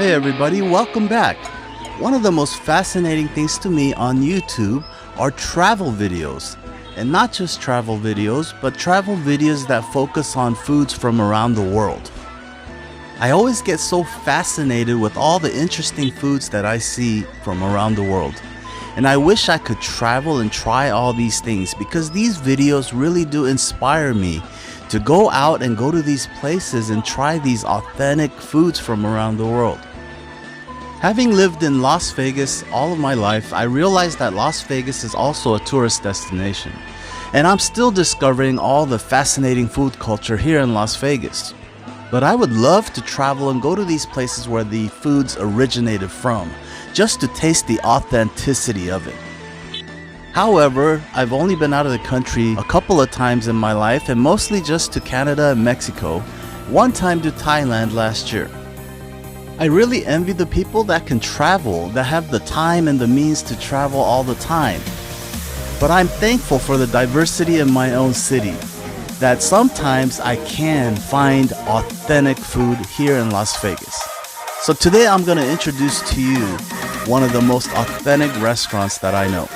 Hey everybody, welcome back. One of the most fascinating things to me on YouTube are travel videos. And not just travel videos, but travel videos that focus on foods from around the world. I always get so fascinated with all the interesting foods that I see from around the world. And I wish I could travel and try all these things because these videos really do inspire me to go out and go to these places and try these authentic foods from around the world. Having lived in Las Vegas all of my life, I realized that Las Vegas is also a tourist destination. And I'm still discovering all the fascinating food culture here in Las Vegas. But I would love to travel and go to these places where the foods originated from, just to taste the authenticity of it. However, I've only been out of the country a couple of times in my life, and mostly just to Canada and Mexico, one time to Thailand last year. I really envy the people that can travel, that have the time and the means to travel all the time. But I'm thankful for the diversity in my own city, that sometimes I can find authentic food here in Las Vegas. So today I'm going to introduce to you one of the most authentic restaurants that I know.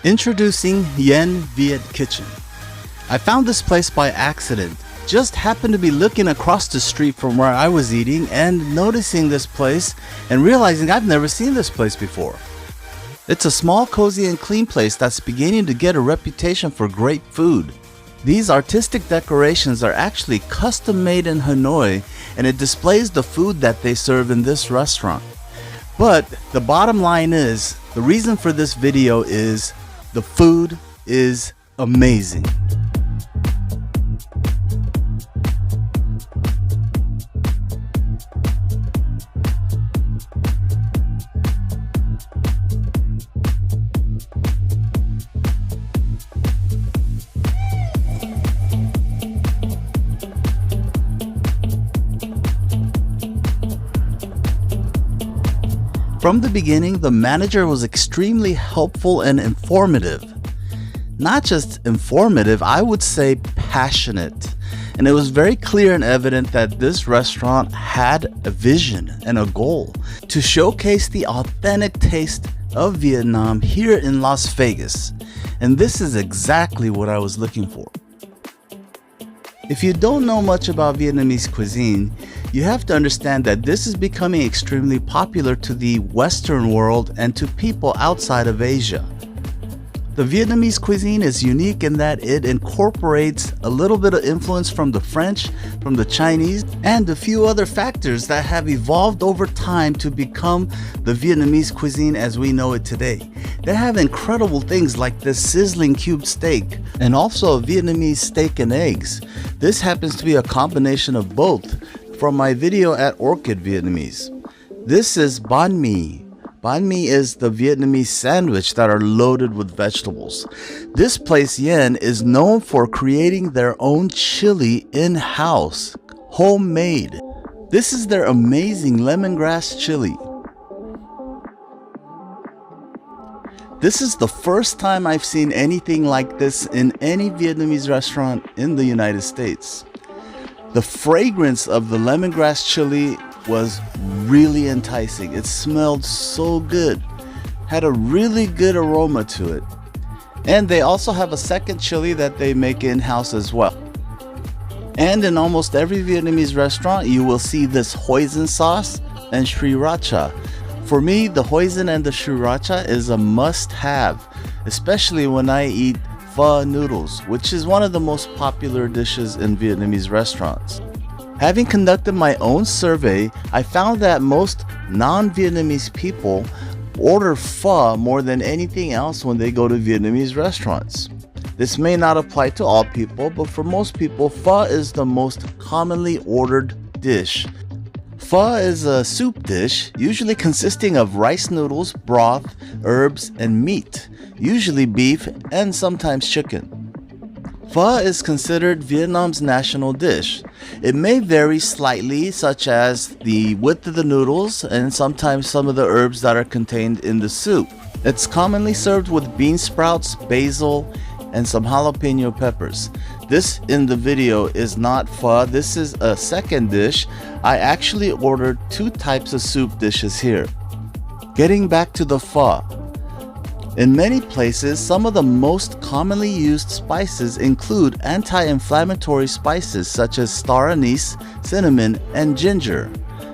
Introducing Yenvietkitchen. I found this place by accident. Just happened to be looking across the street from where I was eating and noticing this place and realizing I've never seen this place before. It's a small, cozy and clean place that's beginning to get a reputation for great food. These artistic decorations are actually custom made in Hanoi, and it displays the food that they serve in this restaurant. But the bottom line is, the reason for this video is the food is amazing. From the beginning, the manager was extremely helpful and informative. Not just informative, I would say passionate. And it was very clear and evident that this restaurant had a vision and a goal to showcase the authentic taste of Vietnam here in Las Vegas. And this is exactly what I was looking for. If you don't know much about Vietnamese cuisine, you have to understand that this is becoming extremely popular to the Western world and to people outside of Asia. The Vietnamese cuisine is unique in that it incorporates a little bit of influence from the French, from the Chinese, and a few other factors that have evolved over time to become the Vietnamese cuisine as we know it today. They have incredible things like this sizzling cube steak and also a Vietnamese steak and eggs. This happens to be a combination of both from my video at Orchid Vietnamese. This is banh mi. Banh mi is the Vietnamese sandwich that are loaded with vegetables. This place, Nguyen, is known for creating their own chili in-house, homemade. This is their amazing lemongrass chili. This is the first time I've seen anything like this in any Vietnamese restaurant in the United States. The fragrance of the lemongrass chili was really enticing. It smelled so good, had a really good aroma to it. And they also have a second chili that they make in-house as well. And in almost every Vietnamese restaurant, you will see this hoisin sauce and sriracha. For me, the hoisin and the sriracha is a must-have, especially when I eat pho noodles, which is one of the most popular dishes in Vietnamese restaurants. Having conducted my own survey, I found that most non-Vietnamese people order pho more than anything else when they go to Vietnamese restaurants. This may not apply to all people, but for most people, pho is the most commonly ordered dish. Pho is a soup dish, usually consisting of rice noodles, broth, herbs, and meat, usually beef and sometimes chicken. Pho is considered Vietnam's national dish. It may vary slightly, such as the width of the noodles and sometimes some of the herbs that are contained in the soup. It's commonly served with bean sprouts, basil, and some jalapeno peppers. This in the video is not pho. This is a second dish. I actually ordered 2 types of soup dishes here. Getting back to the pho. In many places, some of the most commonly used spices include anti-inflammatory spices such as star anise, cinnamon, and ginger,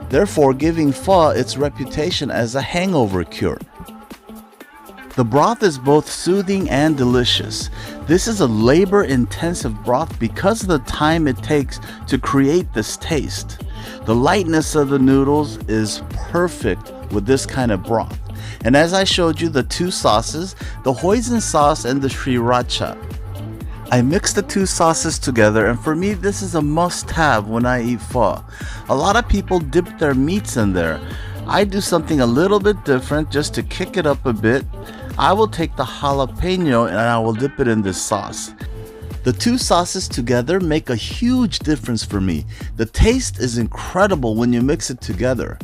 therefore giving pho its reputation as a hangover cure. The broth is both soothing and delicious. This is a labor-intensive broth because of the time it takes to create this taste. The lightness of the noodles is perfect with this kind of broth. And as I showed you the 2 sauces, the hoisin sauce and the sriracha. I mixed the 2 sauces together, and for me this is a must-have when I eat pho. A lot of people dip their meats in there. I do something a little bit different just to kick it up a bit. I will take the jalapeno and I will dip it in this sauce. The 2 sauces together make a huge difference for me. The taste is incredible when you mix it together.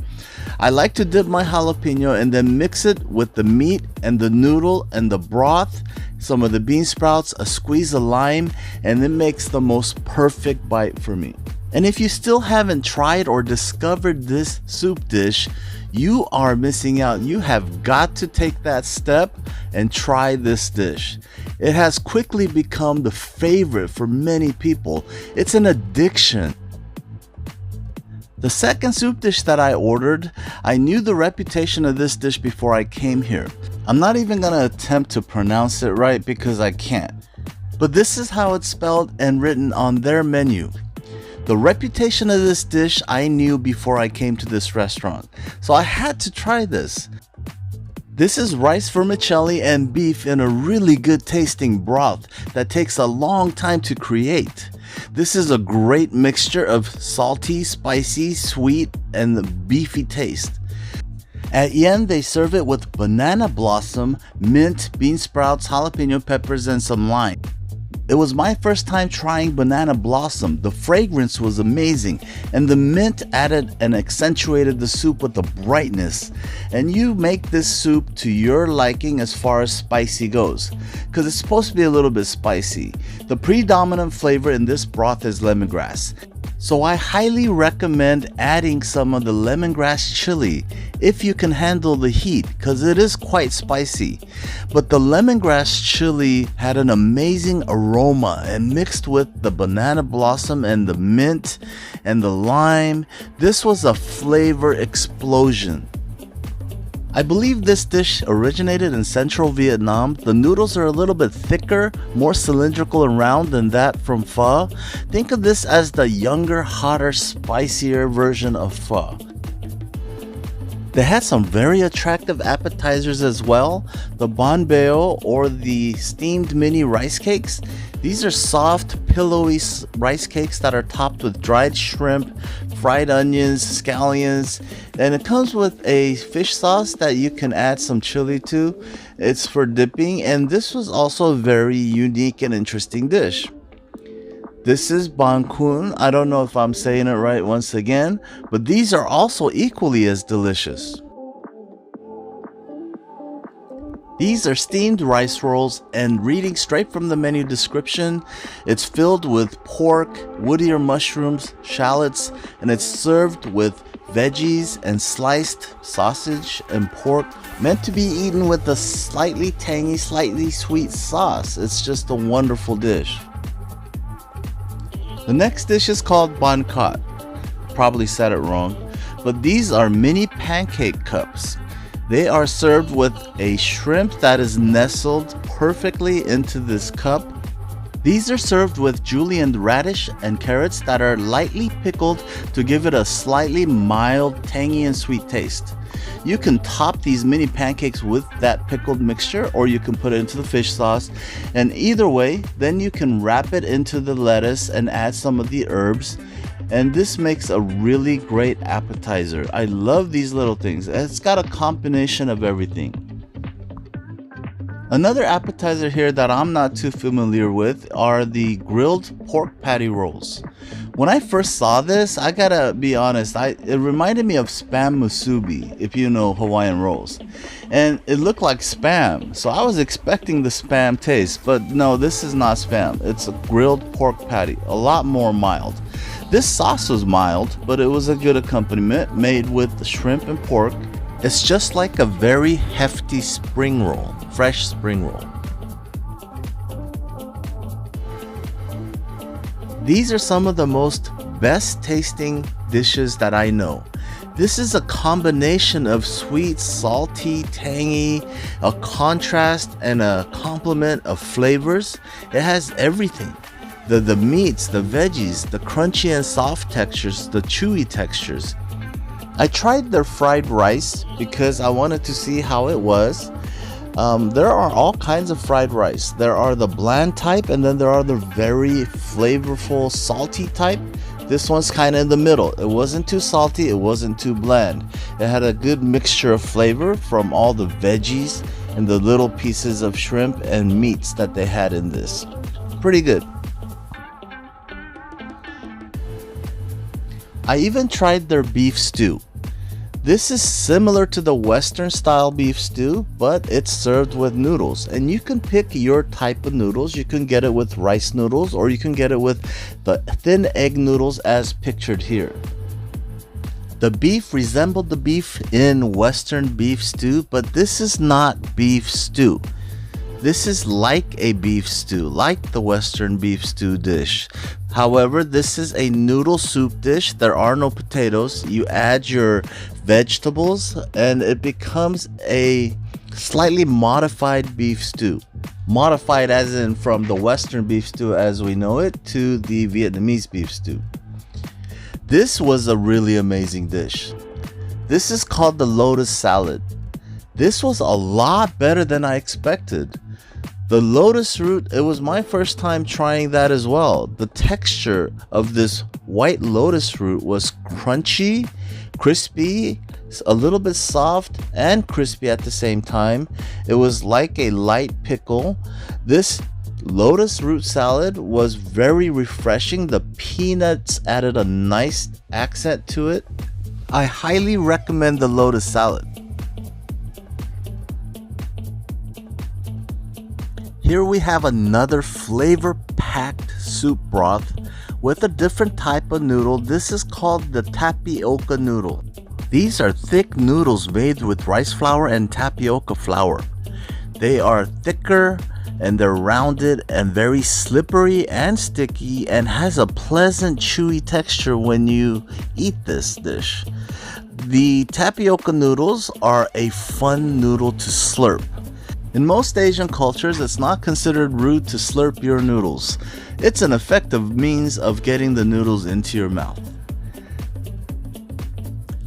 I like to dip my jalapeno and then mix it with the meat and the noodle and the broth, some of the bean sprouts, a squeeze of lime, and it makes the most perfect bite for me. And if you still haven't tried or discovered this soup dish, you are missing out. You have got to take that step and try this dish. It has quickly become the favorite for many people. It's an addiction. The second soup dish that I ordered, I knew the reputation of this dish before I came here. I'm not even gonna attempt to pronounce it right because I can't. But this is how it's spelled and written on their menu. The reputation of this dish I knew before I came to this restaurant, so I had to try this. This is rice vermicelli and beef in a really good tasting broth that takes a long time to create. This is a great mixture of salty, spicy, sweet, and beefy taste. At Nguyen, they serve it with banana blossom, mint, bean sprouts, jalapeno peppers, and some lime. It was my first time trying banana blossom. The fragrance was amazing, and the mint added and accentuated the soup with the brightness. And you make this soup to your liking as far as spicy goes, because it's supposed to be a little bit spicy. The predominant flavor in this broth is lemongrass. So I highly recommend adding some of the lemongrass chili if you can handle the heat, because it is quite spicy. But the lemongrass chili had an amazing aroma, and mixed with the banana blossom and the mint and the lime, this was a flavor explosion. I believe this dish originated in central Vietnam. The noodles are a little bit thicker, more cylindrical and round than that from pho. Think of this as the younger, hotter, spicier version of pho. They had some very attractive appetizers as well. The Banh Beow, or the steamed mini rice cakes. These are soft, pillowy rice cakes that are topped with dried shrimp, fried onions, scallions, and it comes with a fish sauce that you can add some chili to. It's for dipping, and this was also a very unique and interesting dish. This is Banh Cuon. I don't know if I'm saying it right once again, but these are also equally as delicious. These are steamed rice rolls, and reading straight from the menu description, it's filled with pork, wood ear mushrooms, shallots, and it's served with veggies and sliced sausage and pork, meant to be eaten with a slightly tangy, slightly sweet sauce. It's just a wonderful dish. The next dish is called Banh Cuon. Probably said it wrong, but these are mini pancake cups. They are served with a shrimp that is nestled perfectly into this cup. These are served with julienne radish and carrots that are lightly pickled to give it a slightly mild, tangy, and sweet taste. You can top these mini pancakes with that pickled mixture, or you can put it into the fish sauce, and either way, then you can wrap it into the lettuce and add some of the herbs, and this makes a really great appetizer. I love these little things. It's got a combination of everything. Another appetizer here that I'm not too familiar with are the grilled pork patty rolls. When I first saw this, I gotta be honest, it reminded me of spam musubi, if you know Hawaiian rolls. And it looked like spam, so I was expecting the spam taste, but no, this is not spam. It's a grilled pork patty, a lot more mild. This sauce was mild, but it was a good accompaniment made with shrimp and pork. It's just like a very hefty spring roll, fresh spring roll. These are some of the most best tasting dishes that I know. This is a combination of sweet, salty, tangy, a contrast and a complement of flavors. It has everything. The meats, the veggies, the crunchy and soft textures, the chewy textures. I tried their fried rice because I wanted to see how it was. There are all kinds of fried rice. There are the bland type, and then there are the very flavorful salty type. This one's kind of in the middle. It wasn't too salty, it wasn't too bland. It had a good mixture of flavor from all the veggies and the little pieces of shrimp and meats that they had in this. Pretty good. I even tried their beef stew. This is similar to the Western style beef stew, but it's served with noodles, and you can pick your type of noodles. You can get it with rice noodles, or you can get it with the thin egg noodles as pictured here. The beef resembled the beef in Western beef stew, but this is not beef stew. This is like a beef stew, like the Western beef stew dish. However, this is a noodle soup dish. There are no potatoes. You add your vegetables and it becomes a slightly modified beef stew. Modified as in from the Western beef stew as we know it to the Vietnamese beef stew. This was a really amazing dish. This is called the Lotus Salad. This was a lot better than I expected. The lotus root, it was my first time trying that as well. The texture of this white lotus root was crunchy, crispy, a little bit soft and crispy at the same time. It was like a light pickle. This lotus root salad was very refreshing. The peanuts added a nice accent to it. I highly recommend the lotus salad. Here we have another flavor-packed soup broth with a different type of noodle. This is called the tapioca noodle. These are thick noodles made with rice flour and tapioca flour. They are thicker and they're rounded and very slippery and sticky and has a pleasant chewy texture when you eat this dish. The tapioca noodles are a fun noodle to slurp. In most Asian cultures, it's not considered rude to slurp your noodles. It's an effective means of getting the noodles into your mouth.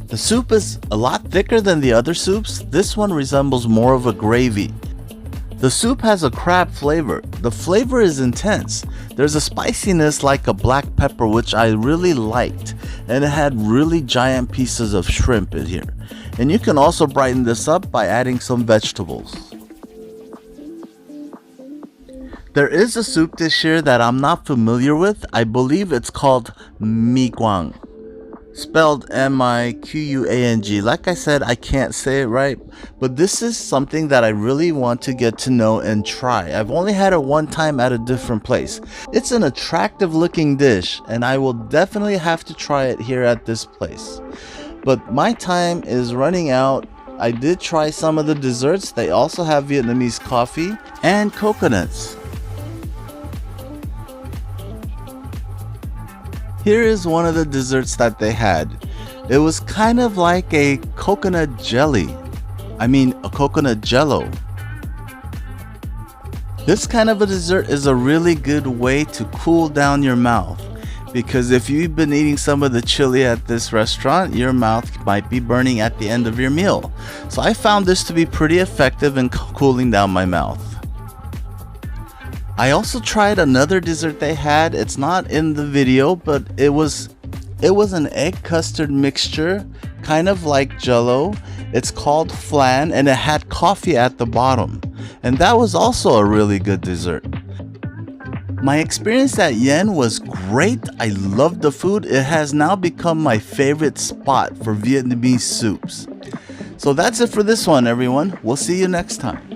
The soup is a lot thicker than the other soups. This one resembles more of a gravy. The soup has a crab flavor. The flavor is intense. There's a spiciness like a black pepper, which I really liked, and it had really giant pieces of shrimp in here. And you can also brighten this up by adding some vegetables. There is a soup dish here that I'm not familiar with. I believe it's called Banh Cuon, spelled M-I-Q-U-A-N-G. Like I said, I can't say it right, but this is something that I really want to get to know and try. I've only had it one time at a different place. It's an attractive looking dish, and I will definitely have to try it here at this place. But my time is running out. I did try some of the desserts. They also have Vietnamese coffee and coconuts. Here is one of the desserts that they had. It was kind of like a coconut jelly. A coconut jello. This kind of a dessert is a really good way to cool down your mouth, because if you've been eating some of the chili at this restaurant, your mouth might be burning at the end of your meal. So I found this to be pretty effective in cooling down my mouth. I also tried another dessert they had. It's not in the video, but it was an egg custard mixture, kind of like jello. It's called flan, and it had coffee at the bottom. and that was also a really good dessert. My experience at Nguyen was great. I loved the food. It has now become my favorite spot for Vietnamese soups. So that's it for this one, everyone. We'll see you next time.